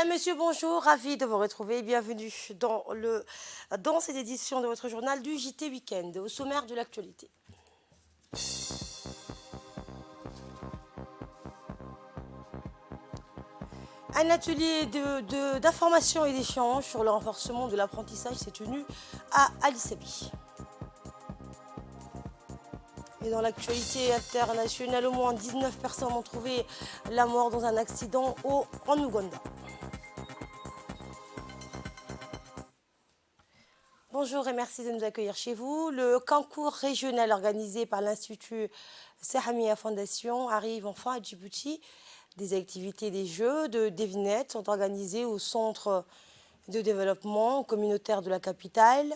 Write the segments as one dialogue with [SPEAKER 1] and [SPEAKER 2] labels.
[SPEAKER 1] Madame, Monsieur, bonjour, ravi de vous retrouver. Bienvenue dans cette édition de votre journal du JT Week-end, au sommaire de l'actualité. Un atelier d'information et d'échange sur le renforcement de l'apprentissage s'est tenu à Alissabi. Et dans l'actualité internationale, au moins 19 personnes ont trouvé la mort dans un accident en Ouganda. Bonjour et merci de nous accueillir chez vous. Le concours régional organisé par l'Institut Sahamiya Fondation arrive enfin à Djibouti. Des activités, des jeux de devinettes sont organisés au centre de développement communautaire de la capitale.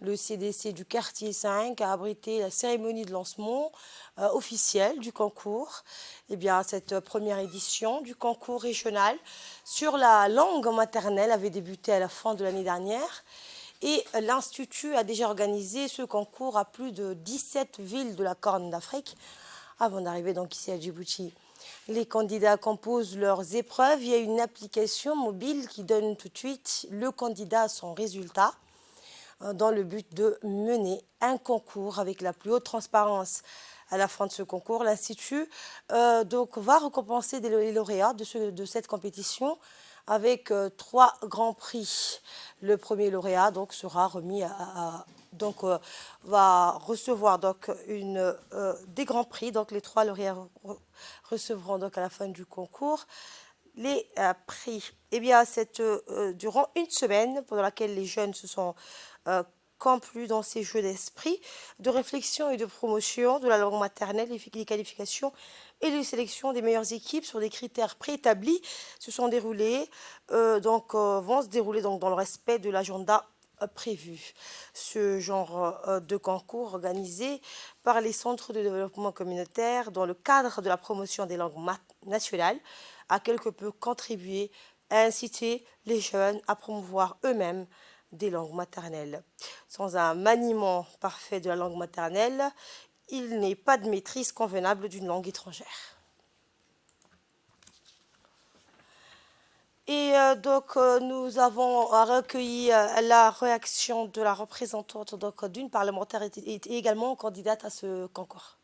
[SPEAKER 1] Le CDC du quartier 5 a abrité la cérémonie de lancement officielle du concours. Eh bien, cette première édition du concours régional sur la langue maternelle avait débuté à la fin de l'année dernière. Et l'Institut a déjà organisé ce concours à plus de 17 villes de la Corne d'Afrique avant d'arriver donc ici à Djibouti. Les candidats composent leurs épreuves via une application mobile qui donne tout de suite le candidat son résultat dans le but de mener un concours avec la plus haute transparence. À la fin de ce concours, l'Institut donc va récompenser les lauréats de cette compétition avec 3 grands prix. Le premier lauréat donc sera remis va recevoir donc des grands prix. Donc les 3 lauréats recevront donc à la fin du concours les prix. Eh bien, durant une semaine pendant laquelle les jeunes se sont complus dans ces jeux d'esprit, de réflexion et de promotion de la langue maternelle, les qualifications et les sélections des meilleures équipes sur des critères préétablis vont se dérouler donc dans le respect de l'agenda prévu. Ce genre de concours organisé par les centres de développement communautaire dans le cadre de la promotion des langues nationales a quelque peu contribué à inciter les jeunes à promouvoir eux-mêmes des langues maternelles. Sans un maniement parfait de la langue maternelle, il n'est pas de maîtrise convenable d'une langue étrangère. Et nous avons recueilli la réaction de la représentante d'une parlementaire et également candidate à ce concours.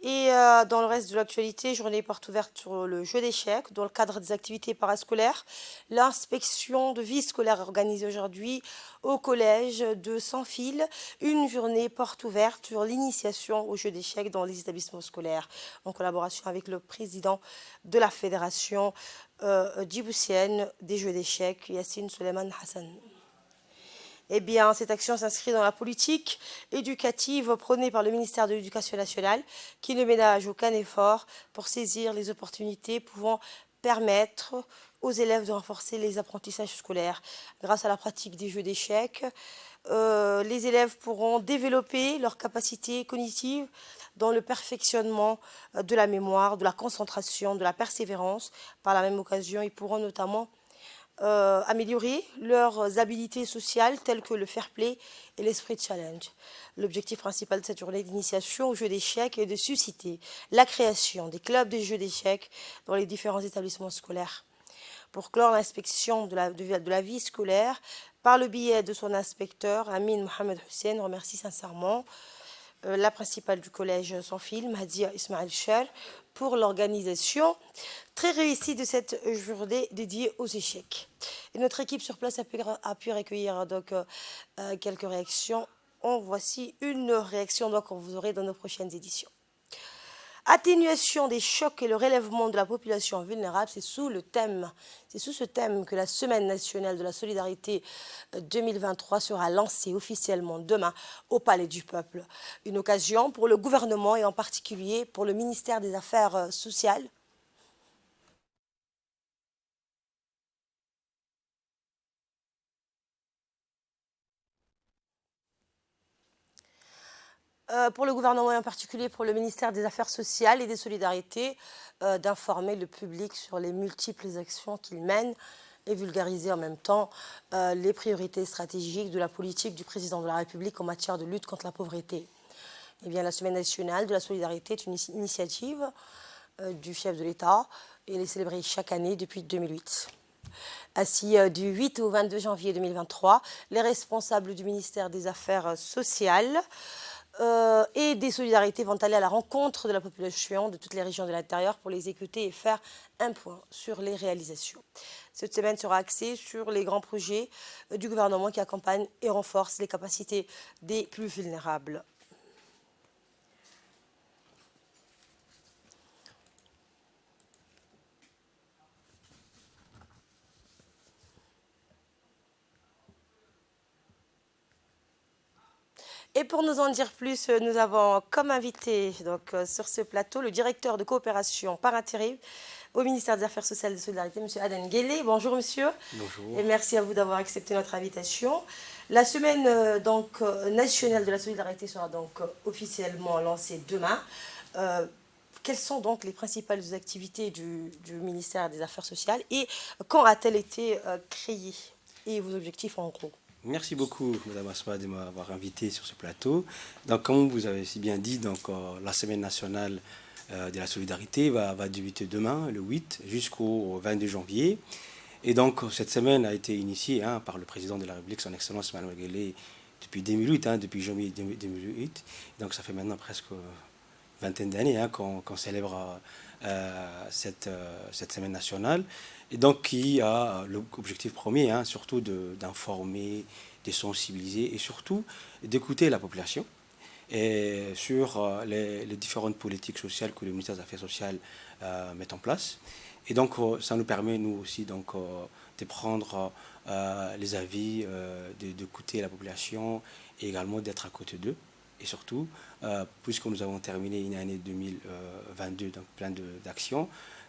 [SPEAKER 1] Et dans le reste de l'actualité, journée porte ouverte sur le jeu d'échecs dans le cadre des activités parascolaires. L'inspection de vie scolaire organisée aujourd'hui au collège de Sans-Fil. Une journée porte ouverte sur l'initiation au jeu d'échecs dans les établissements scolaires en collaboration avec le président de la fédération djiboutienne des jeux d'échecs, Yassine Suleiman Hassan. Eh bien, cette action s'inscrit dans la politique éducative prônée par le ministère de l'Éducation nationale, qui ne ménage aucun effort pour saisir les opportunités pouvant permettre aux élèves de renforcer les apprentissages scolaires. Grâce à la pratique des jeux d'échecs, les élèves pourront développer leurs capacités cognitives dans le perfectionnement de la mémoire, de la concentration, de la persévérance. Par la même occasion, ils pourront notamment améliorer leurs habilités sociales telles que le fair play et l'esprit de challenge. L'objectif principal de cette journée d'initiation au jeu d'échecs est de susciter la création des clubs de jeux d'échecs dans les différents établissements scolaires. Pour clore l'inspection de la vie scolaire, par le biais de son inspecteur, Amin Mohamed Hussein remercie sincèrement la principale du collège Sans-Fil, Mahdia Ismail Cher, pour l'organisation très réussie de cette journée dédiée aux échecs. Et notre équipe sur place a pu recueillir quelques réactions. Voici une réaction que vous aurez dans nos prochaines éditions. Atténuation des chocs et le relèvement de la population vulnérable, c'est sous ce thème que la Semaine nationale de la solidarité 2023 sera lancée officiellement demain au Palais du Peuple. Une occasion pour le gouvernement et en particulier pour le ministère des Affaires sociales pour le gouvernement et en particulier pour le ministère des Affaires sociales et des Solidarités d'informer le public sur les multiples actions qu'il mène et vulgariser en même temps les priorités stratégiques de la politique du président de la République en matière de lutte contre la pauvreté. Eh bien, la Semaine nationale de la solidarité est une initiative du chef de l'État et elle est célébrée chaque année depuis 2008. Ainsi, du 8 au 22 janvier 2023, les responsables du ministère des Affaires sociales et des solidarités vont aller à la rencontre de la population de toutes les régions de l'intérieur pour les écouter et faire un point sur les réalisations. Cette semaine sera axée sur les grands projets du gouvernement qui accompagnent et renforcent les capacités des plus vulnérables. Et pour nous en dire plus, nous avons comme invité sur ce plateau le directeur de coopération par intérim au ministère des Affaires sociales et de Solidarité, M. Aden Guélé. Bonjour monsieur.
[SPEAKER 2] Bonjour.
[SPEAKER 1] Et merci à vous d'avoir accepté notre invitation. La semaine nationale de la solidarité sera officiellement lancée demain. Quelles sont donc les principales activités du ministère des Affaires sociales et quand a-t-elle été créée et vos objectifs en gros?
[SPEAKER 2] Merci beaucoup, Madame Asma, de m'avoir invité sur ce plateau. Donc, comme vous avez si bien dit, la Semaine nationale de la solidarité va débuter demain, le 8, jusqu'au 22 janvier. Et donc, cette semaine a été initiée par le président de la République, son Excellence Emmanuel Guelleh, depuis 2008, depuis janvier 2008. Donc, ça fait maintenant presque vingtaine d'années qu'on célèbre cette semaine nationale, et donc qui a l'objectif premier, surtout d'informer, de sensibiliser et surtout d'écouter la population et sur les différentes politiques sociales que le ministère des Affaires sociales met en place. Et donc ça nous permet, nous aussi, de prendre les avis, d'écouter la population et également d'être à côté d'eux. Et surtout, puisque nous avons terminé une année 2022, donc plein d'actions,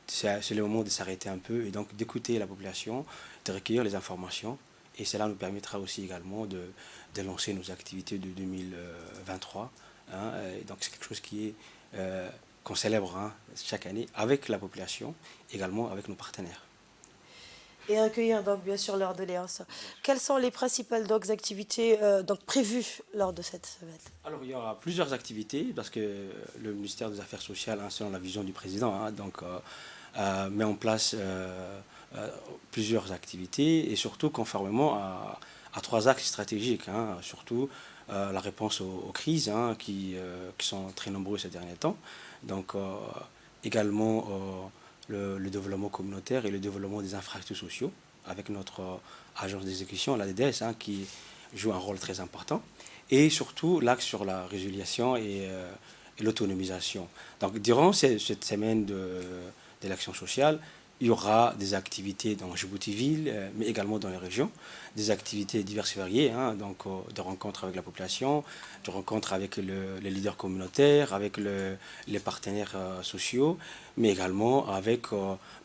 [SPEAKER 2] c'est le moment de s'arrêter un peu et donc d'écouter la population, de recueillir les informations. Et cela nous permettra aussi également de lancer nos activités de 2023. Et donc c'est quelque chose qu'on célèbre chaque année avec la population, également avec nos partenaires.
[SPEAKER 1] Et recueillir bien sûr leurs doléances. Quelles sont les principales activités prévues lors de cette semaine?
[SPEAKER 2] Alors il y aura plusieurs activités parce que le ministère des Affaires sociales, selon la vision du président, met en place plusieurs activités et surtout conformément à trois axes stratégiques, surtout la réponse aux crises qui sont très nombreuses ces derniers temps. Donc également le développement communautaire et le développement des infrastructures sociaux avec notre agence d'exécution, l'ADDS, qui joue un rôle très important. Et surtout l'axe sur la résiliation et l'autonomisation. Donc durant cette semaine de l'action sociale, il y aura des activités dans Djibouti-Ville, mais également dans les régions, des activités diverses et variées, de rencontres avec la population, de rencontres avec les leaders communautaires, avec les partenaires sociaux, mais également avec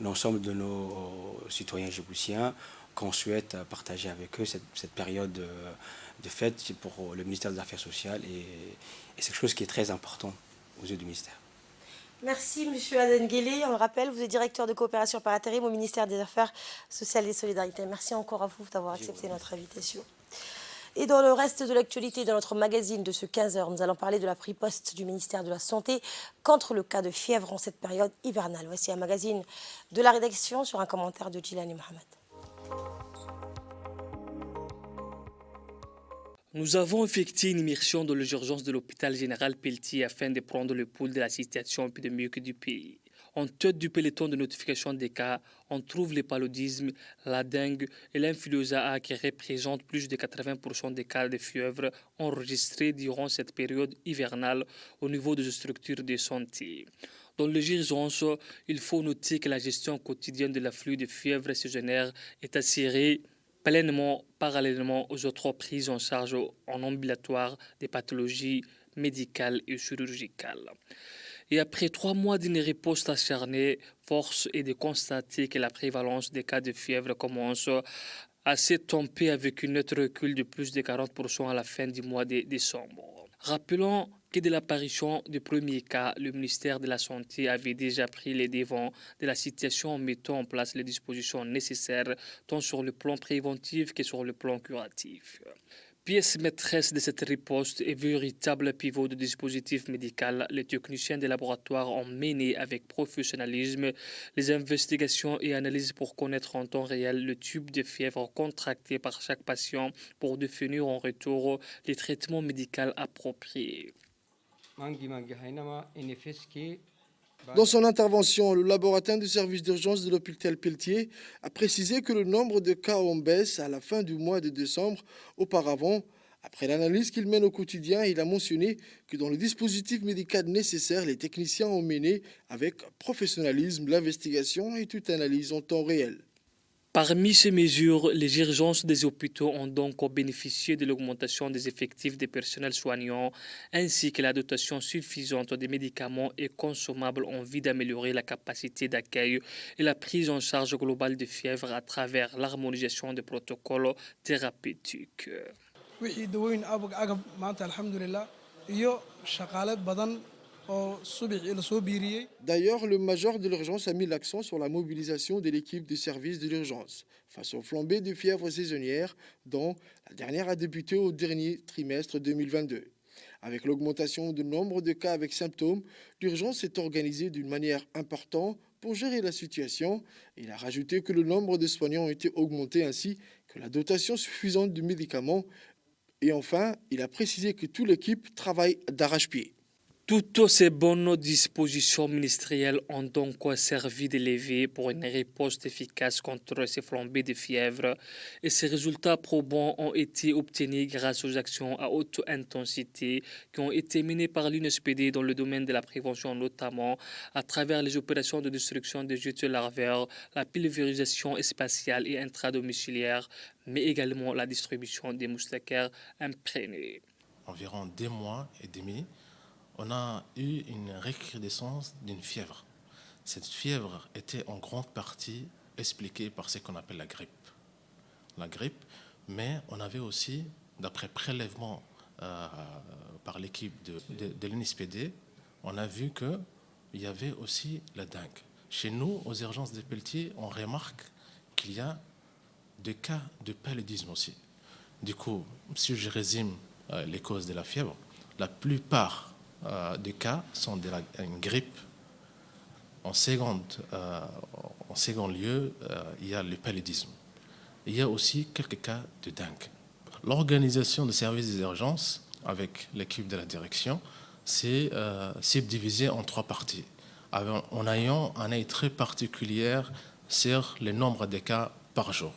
[SPEAKER 2] l'ensemble de nos citoyens djiboutiens qu'on souhaite partager avec eux cette période de fête pour le ministère des Affaires sociales et c'est quelque chose qui est très important aux yeux du ministère.
[SPEAKER 1] Merci, M. Aden Guélé. On le rappelle, vous êtes directeur de coopération par intérim au ministère des Affaires sociales et solidarités. Merci encore à vous d'avoir accepté notre invitation. Et dans le reste de l'actualité de notre magazine de ce 15h, nous allons parler de la riposte du ministère de la Santé contre le cas de fièvre en cette période hivernale. Voici un magazine de la rédaction sur un commentaire de Djilani Mohamed.
[SPEAKER 3] Nous avons effectué une immersion dans les urgences de l'hôpital général Pelletier afin de prendre le pouls de la situation épidémique du pays. En tête du peloton de notification des cas, on trouve le paludisme, la dengue et l'influenza A qui représentent plus de 80% des cas de fièvre enregistrés durant cette période hivernale au niveau des structures de santé. Dans les urgences, il faut noter que la gestion quotidienne de l'afflux de fièvre saisonnière est assurée pleinement parallèlement aux autres prises en charge en ambulatoire des pathologies médicales et chirurgicales. Et après 3 mois d'une riposte acharnée, force est de constater que la prévalence des cas de fièvre commence à s'estomper avec un net recul de plus de 40% à la fin du mois de décembre. Rappelons que de l'apparition du premier cas, le ministère de la Santé avait déjà pris les devants de la situation en mettant en place les dispositions nécessaires tant sur le plan préventif que sur le plan curatif. Pièce maîtresse de cette riposte et véritable pivot du dispositif médical, les techniciens des laboratoires ont mené avec professionnalisme les investigations et analyses pour connaître en temps réel le type de fièvre contracté par chaque patient pour définir en retour les traitements médicaux appropriés.
[SPEAKER 4] Dans son intervention, le laboratoire du service d'urgence de l'hôpital Pelletier a précisé que le nombre de cas en baisse à la fin du mois de décembre. Auparavant, après l'analyse qu'il mène au quotidien, il a mentionné que dans le dispositif médical nécessaire, les techniciens ont mené avec professionnalisme l'investigation et toute analyse en temps réel.
[SPEAKER 3] Parmi ces mesures, les urgences des hôpitaux ont donc bénéficié de l'augmentation des effectifs des personnels soignants ainsi que la dotation suffisante des médicaments et consommables en vue d'améliorer la capacité d'accueil et la prise en charge globale des fièvres à travers l'harmonisation des protocoles thérapeutiques.
[SPEAKER 4] D'ailleurs, le major de l'urgence a mis l'accent sur la mobilisation de l'équipe du service de l'urgence face aux flambées de fièvre saisonnière dont la dernière a débuté au dernier trimestre 2022. Avec l'augmentation du nombre de cas avec symptômes, l'urgence est organisée d'une manière importante pour gérer la situation. Il a rajouté que le nombre de soignants a été augmenté ainsi que la dotation suffisante de médicaments. Et enfin, il a précisé que toute l'équipe travaille d'arrache-pied.
[SPEAKER 3] Toutes ces bonnes dispositions ministérielles ont donc servi de levier pour une riposte efficace contre ces flambées de fièvre et ces résultats probants ont été obtenus grâce aux actions à haute intensité qui ont été menées par l'UNSPD dans le domaine de la prévention notamment à travers les opérations de destruction des gîtes larvaires, la pulvérisation spatiale et intradomiciliaire, mais également la distribution des moustiquaires imprégnés.
[SPEAKER 5] Environ 2 mois et demi, on a eu une recrudescence d'une fièvre. Cette fièvre était en grande partie expliquée par ce qu'on appelle la grippe. La grippe, mais on avait aussi, d'après prélèvement par l'équipe de l'UNSPD, on a vu qu'il y avait aussi la dengue. Chez nous, aux urgences de Pelletier, on remarque qu'il y a des cas de paludisme aussi. Du coup, si je résume les causes de la fièvre, la plupart des cas sont une grippe. En second lieu, il y a le paludisme. Il y a aussi quelques cas de dengue. L'organisation des services d'urgence avec l'équipe de la direction, c'est subdivisé en 3 parties, en ayant un œil très particulier sur le nombre de cas par jour.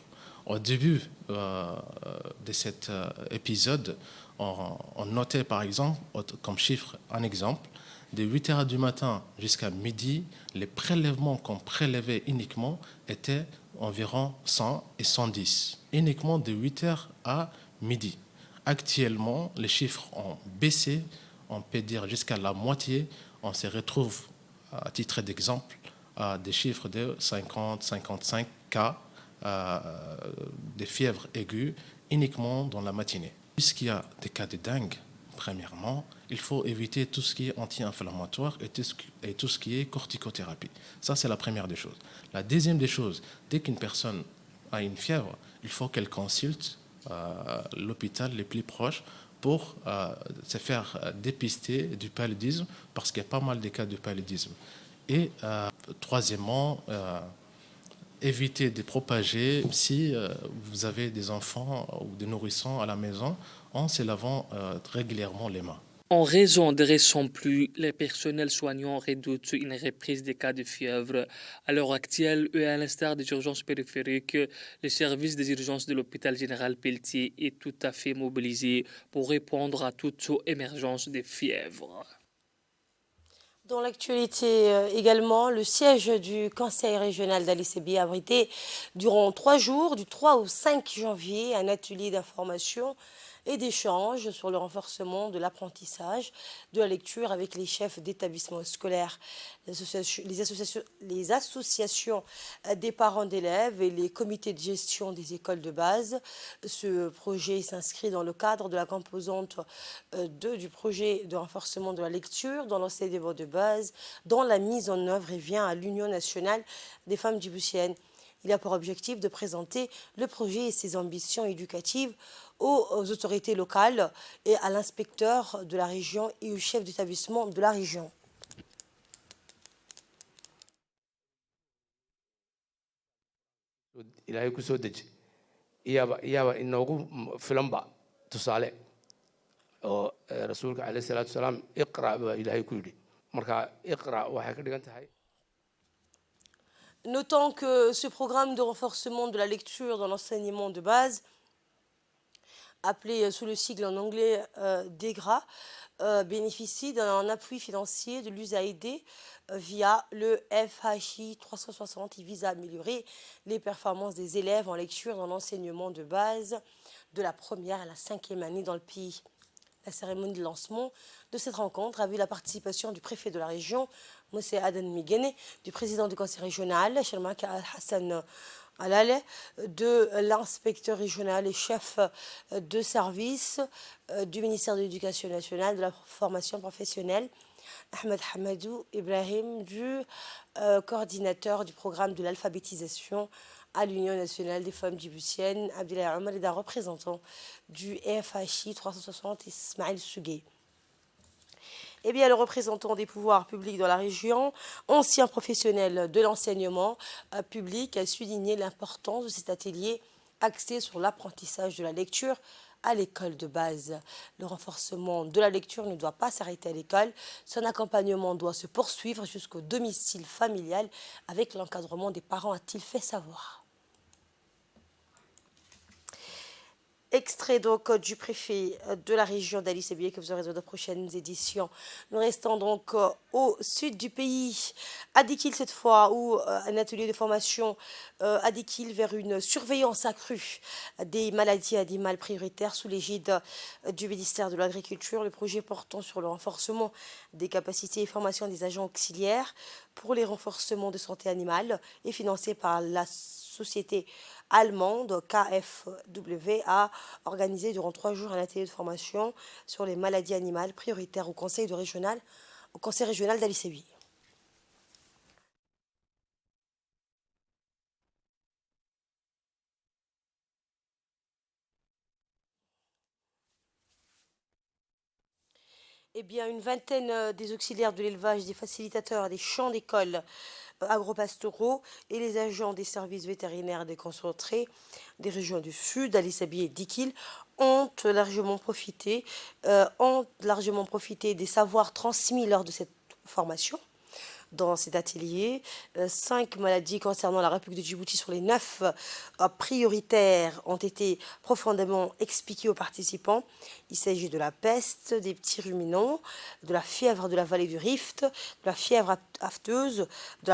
[SPEAKER 5] Au début de cet épisode, on notait par exemple, comme chiffre, un exemple, de 8h du matin jusqu'à midi, les prélèvements qu'on prélevait uniquement étaient environ 100 et 110, uniquement de 8h à midi. Actuellement, les chiffres ont baissé, on peut dire jusqu'à la moitié. On se retrouve, à titre d'exemple, à des chiffres de 50-55 cas de fièvre aiguë uniquement dans la matinée. Puisqu'il y a des cas de dengue, premièrement, il faut éviter tout ce qui est anti-inflammatoire et tout ce qui est corticothérapie. Ça, c'est la première des choses. La deuxième des choses, dès qu'une personne a une fièvre, il faut qu'elle consulte l'hôpital le plus proche pour se faire dépister du paludisme, parce qu'il y a pas mal de cas de paludisme. Et troisièmement, éviter de propager si vous avez des enfants ou des nourrissons à la maison en se lavant régulièrement les mains.
[SPEAKER 3] En raison des récents pluies, les personnels soignants redoutent une reprise des cas de fièvre. À l'heure actuelle, et à l'instar des urgences périphériques, le service des urgences de l'hôpital général Pelletier est tout à fait mobilisé pour répondre à toute émergence de fièvre.
[SPEAKER 1] Dans l'actualité également, le siège du Conseil régional d'Ali-Sébi a abrité durant 3 jours, du 3 au 5 janvier, un atelier d'information et d'échanges sur le renforcement de l'apprentissage de la lecture avec les chefs d'établissements scolaires, les associations des parents d'élèves et les comités de gestion des écoles de base. Ce projet s'inscrit dans le cadre de la composante 2 du projet de renforcement de la lecture dans l'enseignement de base, dont la mise en œuvre vient à l'Union nationale des femmes djiboutiennes. Il a pour objectif de présenter le projet et ses ambitions éducatives aux autorités locales et à l'inspecteur de la région et au chef d'établissement de la région.
[SPEAKER 6] ilaahay ku soo deji iyaaba inoogu filanba tusaale oo rasuulka calayhi salaatu wasalaam iqra' baa ilaahay ku yidhi marka iqra' waxay ka dhigan tahay.
[SPEAKER 1] Notons que ce programme de renforcement de la lecture dans l'enseignement de base, appelé sous le sigle en anglais DEGRA, bénéficie d'un appui financier de l'USAID via le FHI 360. Il vise à améliorer les performances des élèves en lecture dans l'enseignement de base de la première à la 5e année dans le pays. La cérémonie de lancement de cette rencontre a vu la participation du préfet de la région, Moussé Adan Migene, du président du conseil régional, Shalmaka Al-Hassan Alale, de l'inspecteur régional et chef de service du ministère de l'Éducation nationale, de la formation professionnelle, Ahmed Hamadou Ibrahim, du coordinateur du programme de l'alphabétisation à l'Union nationale des femmes djiboutiennes, Abdellah Omar, et d'un représentant du FHI 360, Ismaël Sougé. Eh bien, le représentant des pouvoirs publics dans la région, ancien professionnel de l'enseignement public, a souligné l'importance de cet atelier axé sur l'apprentissage de la lecture à l'école de base. Le renforcement de la lecture ne doit pas s'arrêter à l'école. Son accompagnement doit se poursuivre jusqu'au domicile familial avec l'encadrement des parents, a-t-il fait savoir. Extrait donc du préfet de la région d'Ali Sébié que vous aurez dans de prochaines éditions. Nous restons donc au sud du pays, à Dikil cette fois, où un atelier de formation à Dikil vers une surveillance accrue des maladies animales prioritaires sous l'égide du ministère de l'Agriculture. Le projet portant sur le renforcement des capacités et formation des agents auxiliaires pour les renforcements de santé animale est financé par la société allemande KfW a organisé durant 3 jours un atelier de formation sur les maladies animales prioritaires au conseil régional d'Ali Sébié. Eh bien, une vingtaine des auxiliaires de l'élevage, des facilitateurs, des champs d'école agropastoraux et les agents des services vétérinaires déconcentrés des régions du Sud, Ali Sébié et Dikil, ont largement profité des savoirs transmis lors de cette formation. Dans cet atelier, 5 maladies concernant la République de Djibouti sur les 9 prioritaires ont été profondément expliquées aux participants. Il s'agit de la peste, des petits ruminants, de la fièvre de la vallée du Rift, de la fièvre afteuse, de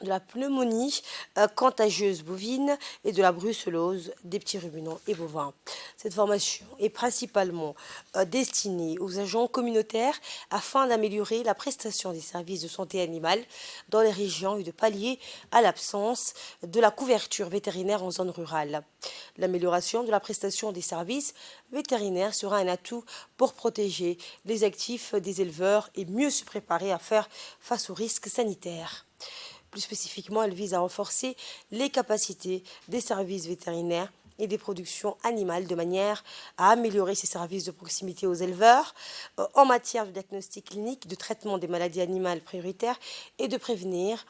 [SPEAKER 1] la pneumonie contagieuse bovine et de la brucellose des petits ruminants et bovins. Cette formation est principalement destinée aux agents communautaires afin d'améliorer la prestation des services de santé animale dans les régions et de pallier à l'absence de la couverture vétérinaire en zone rurale. L'amélioration de la prestation des services vétérinaires sera un atout pour protéger les actifs des éleveurs et mieux se préparer à faire face aux risques sanitaires. Plus spécifiquement, elle vise à renforcer les capacités des services vétérinaires et des productions animales de manière à améliorer ces services de proximité aux éleveurs en matière de diagnostic clinique, de traitement des maladies animales prioritaires et de prévenir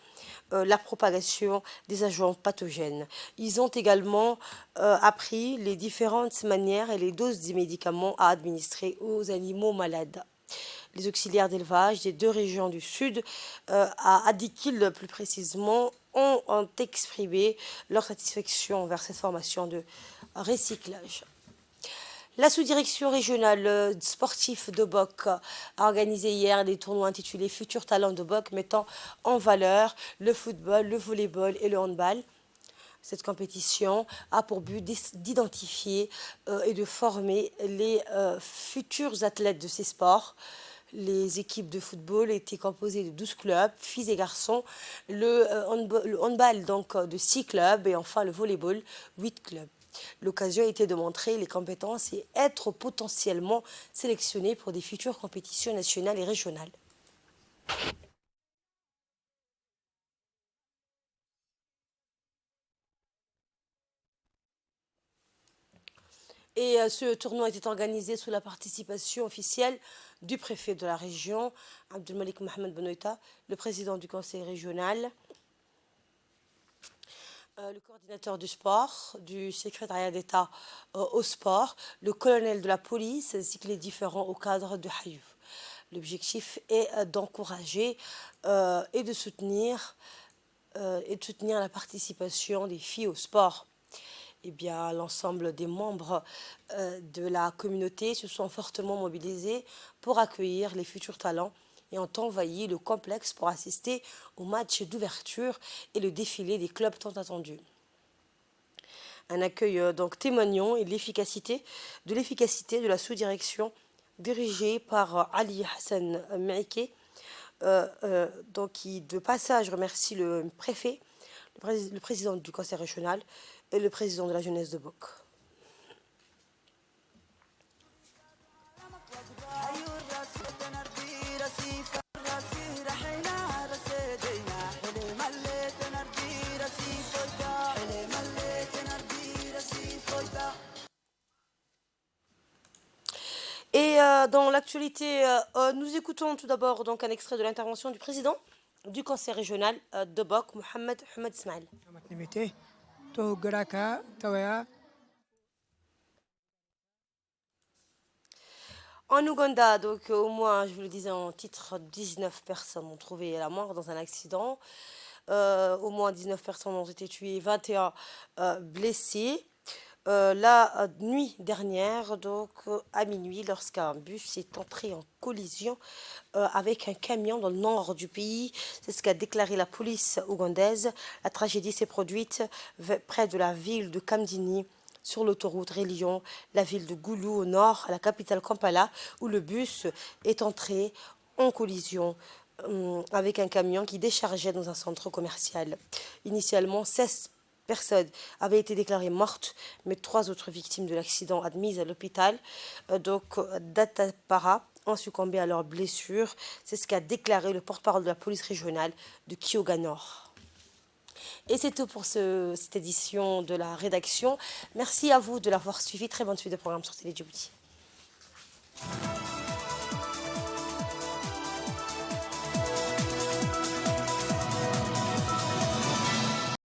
[SPEAKER 1] la propagation des agents pathogènes. Ils ont également appris les différentes manières et les doses des médicaments à administrer aux animaux malades. Les auxiliaires d'élevage des 2 régions du Sud, à Dikil plus précisément, ont exprimé leur satisfaction envers cette formation de recyclage. La sous-direction régionale sportive de Boc a organisé hier des tournois intitulés Futurs talents de Boc, mettant en valeur le football, le volleyball et le handball. Cette compétition a pour but d'identifier et de former les futurs athlètes de ces sports. Les équipes de football étaient composées de 12 clubs, filles et garçons, le handball donc de 6 clubs et enfin le volleyball, 8 clubs. L'occasion était de montrer les compétences et être potentiellement sélectionné pour des futures compétitions nationales et régionales. Et ce tournoi était organisé sous la participation officielle du préfet de la région, Abdelmalik Mohamed Benoïta, le président du conseil régional, le coordinateur du sport, du secrétariat d'État au sport, le colonel de la police ainsi que les différents au cadre de Hayouf. L'objectif est d'encourager et de soutenir la participation des filles au sport. Eh bien, l'ensemble des membres de la communauté se sont fortement mobilisés pour accueillir les futurs talents et ont envahi le complexe pour assister au match d'ouverture et le défilé des clubs tant attendus. Un accueil donc témoignant de l'efficacité de la sous-direction dirigée par Ali Hassan Maïké, donc qui de passage remercie le préfet, le président du conseil régional et le président de la jeunesse de Bok. Et dans l'actualité, nous écoutons tout d'abord donc un extrait de l'intervention du président du conseil régional de Bok, Mohamed Ahmed Ismail. En Ouganda, donc au moins, je vous le disais en titre, 19 personnes ont trouvé la mort dans un accident. Au moins 19 personnes ont été tuées, 21 blessées. La nuit dernière, donc à minuit, lorsqu'un bus est entré en collision avec un camion dans le nord du pays. C'est ce qu'a déclaré la police ougandaise. La tragédie s'est produite près de la ville de Kamdini, sur l'autoroute reliant la ville de Gulu au nord à la capitale Kampala, où le bus est entré en collision avec un camion qui déchargeait dans un centre commercial. Initialement, 16 personnes avaient été déclarées mortes, mais 3 autres victimes de l'accident admises à l'hôpital, donc d'Atapara, ont succombé à leurs blessures. C'est ce qu'a déclaré le porte-parole de la police régionale de Kyoga Nord. Et c'est tout pour cette édition de la rédaction. Merci à vous de l'avoir suivi. Très bonne suite de programme sur Télé Djibouti.